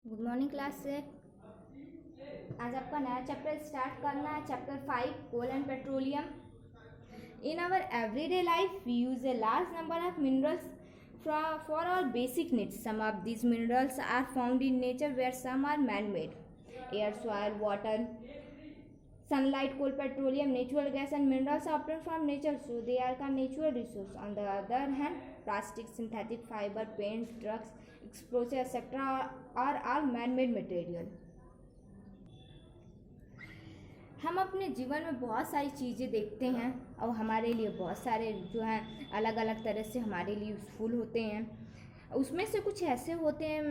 Good morning class से। आज आपका नया चैप्टर स्टार्ट करना है, chapter 5 coal and petroleum. In our everyday life we use a large number of minerals for our basic needs. Some of these minerals are found in nature where some are man-made. Air, soil, water, sunlight, coal, petroleum, natural gas and minerals are obtained from nature, so they are called natural resources. On the other hand, plastic, synthetic fiber, paints, drugs, explosives, etc. are all man-made material. हम अपने जीवन में बहुत सारी चीज़ें देखते हैं और हमारे लिए बहुत सारे जो हैं अलग अलग तरह से हमारे लिए यूज़फुल होते हैं। उसमें से कुछ ऐसे होते हैं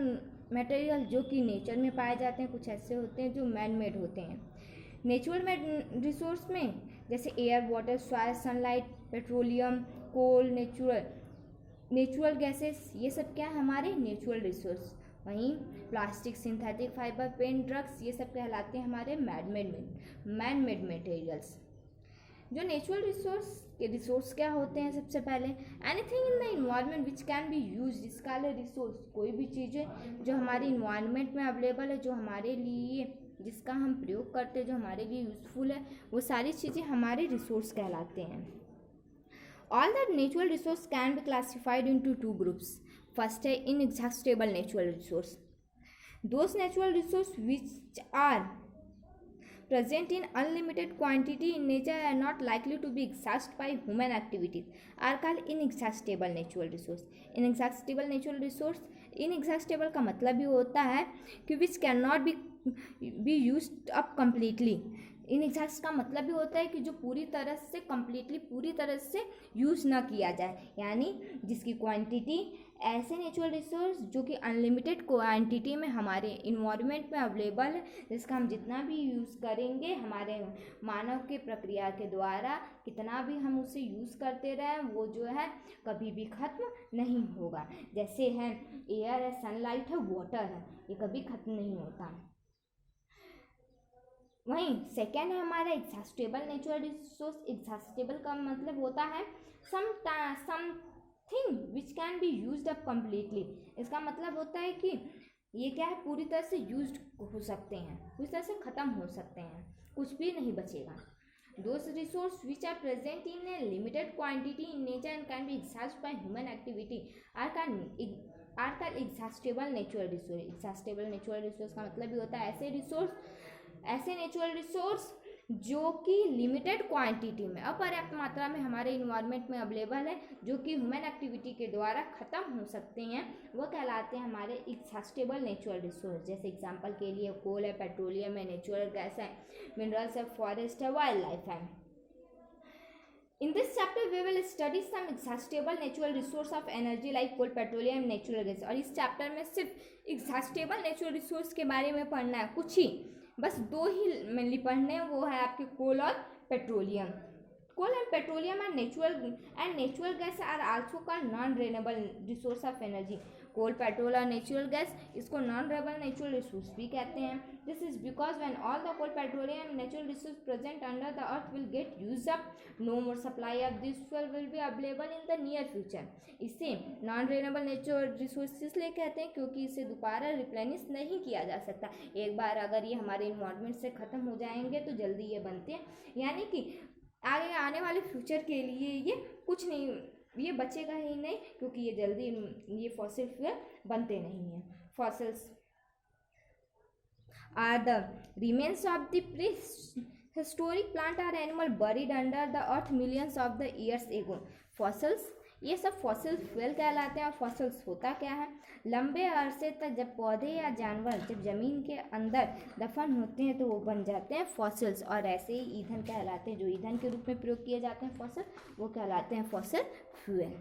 मटेरियल जो कि नेचर में पाए जाते हैं, कुछ ऐसे होते हैं जो मैन मेड होते हैं। नेचुरल रिसोर्स में जैसे air, water, soil, sunlight, petroleum, coal, natural gases, ये सब क्या हमारे नेचुरल रिसोर्स। वहीं plastic, synthetic fibre, paint, drugs, ये सब कहलाते हैं हमारे मैन मेड मटेरियल्स। जो नेचुरल रिसोर्स क्या होते हैं? सबसे पहले anything in the environment which can be use. इसका रिसोर्स कोई भी चीज़ें जो हमारी इन्वायरमेंट में अवेलेबल है, जो हमारे लिए जिसका हम प्रयोग करते हैं, जो हमारे लिए यूजफुल है, वो सारी चीज़ें हमारे रिसोर्स कहलाते हैं। All the natural resources can be classified into two groups. First है inexhaustible natural resource. Those natural resources which are present in unlimited quantity in nature and not likely to be exhausted by human activities are called inexhaustible natural resource. Inexhaustible natural resource, inexhaustible का मतलब भी होता है कि which cannot be used up completely. इनएग्जॉस्ट का मतलब भी होता है कि जो पूरी तरह से यूज़ ना किया जाए, यानी जिसकी क्वांटिटी, ऐसे नेचुरल रिसोर्स जो कि अनलिमिटेड क्वांटिटी में हमारे इन्वायरमेंट में अवेलेबल है, जिसका हम जितना भी यूज़ करेंगे हमारे मानव के प्रक्रिया के द्वारा, कितना भी हम उसे यूज़ करते रहें, वो जो है कभी भी ख़त्म नहीं होगा। जैसे है एयर है, सनलाइट है, वाटर है, ये कभी ख़त्म नहीं होता। वहीं सेकेंड है हमारा एग्जॉस्टेबल नेचुरल रिसोर्स। एग्जॉस्टेबल का मतलब होता है something which can be used up completely. इसका मतलब होता है कि ये क्या है, पूरी तरह से यूज्ड हो सकते हैं, पूरी तरह से ख़त्म हो सकते हैं, कुछ भी नहीं बचेगा। Those resources which are present in a limited quantity in nature and can be exhausted by human activity are called exhaustible natural resource. Exhaustible natural resource का मतलब भी होता है ऐसे नेचुरल रिसोर्स जो कि लिमिटेड क्वांटिटी में, अपर्याप्त मात्रा में हमारे इन्वायरमेंट में अवेलेबल है, जो कि ह्यूमन एक्टिविटी के द्वारा ख़त्म हो सकते हैं, वो कहलाते हैं हमारे एक्सहॉस्टेबल नेचुरल रिसोर्स। जैसे एग्जांपल के लिए कोल है, पेट्रोलियम है, नेचुरल गैस है, मिनरल्स है, फॉरेस्ट है, वाइल्ड लाइफ है। In this chapter we will study some exhaustible natural resource of energy like coal, petroleum, natural gas। और इस चैप्टर में सिर्फ exhaustible natural resource के बारे में पढ़ना है, कुछ ही बस दो ही मेनली पढ़ने हैं, वो है आपके कोल और petroleum. Coal and petroleum are natural gas are also called non renewable resource of energy. Coal, petrol और नेचुरल गैस, इसको नॉन रिन्यूएबल नेचुरल रिसोर्स भी कहते हैं। This is because when all the coal, petroleum, natural resource present under the earth will get used up, no more supply of this fuel will be available in the near future. इसे non renewable natural resource इसलिए कहते हैं क्योंकि इसे दोबारा replenish नहीं किया जा सकता। एक बार अगर ये हमारे इन्वायरमेंट से ख़त्म हो जाएंगे तो जल्दी ये बनते हैं, यानी कि आगे आने वाले फ्यूचर के लिए ये कुछ नहीं, ये बचेगा ही नहीं, क्योंकि ये जल्दी ये फॉसिल फ्यूल बनते नहीं हैं। Fossils are the remains of the prehistoric plant are animal buried under the earth millions of the years ago. Fossils, ये सब फॉसिल फ्यूल कहलाते हैं। और फॉसिल्स होता क्या है? लंबे अरसे तक जब पौधे या जानवर जब ज़मीन के अंदर दफन होते हैं तो वो बन जाते हैं फॉसिल्स, और ऐसे ही ईंधन कहलाते हैं, जो ईंधन के रूप में प्रयोग किए जाते हैं फॉसिल, वो कहलाते हैं फॉसिल फ्यूल।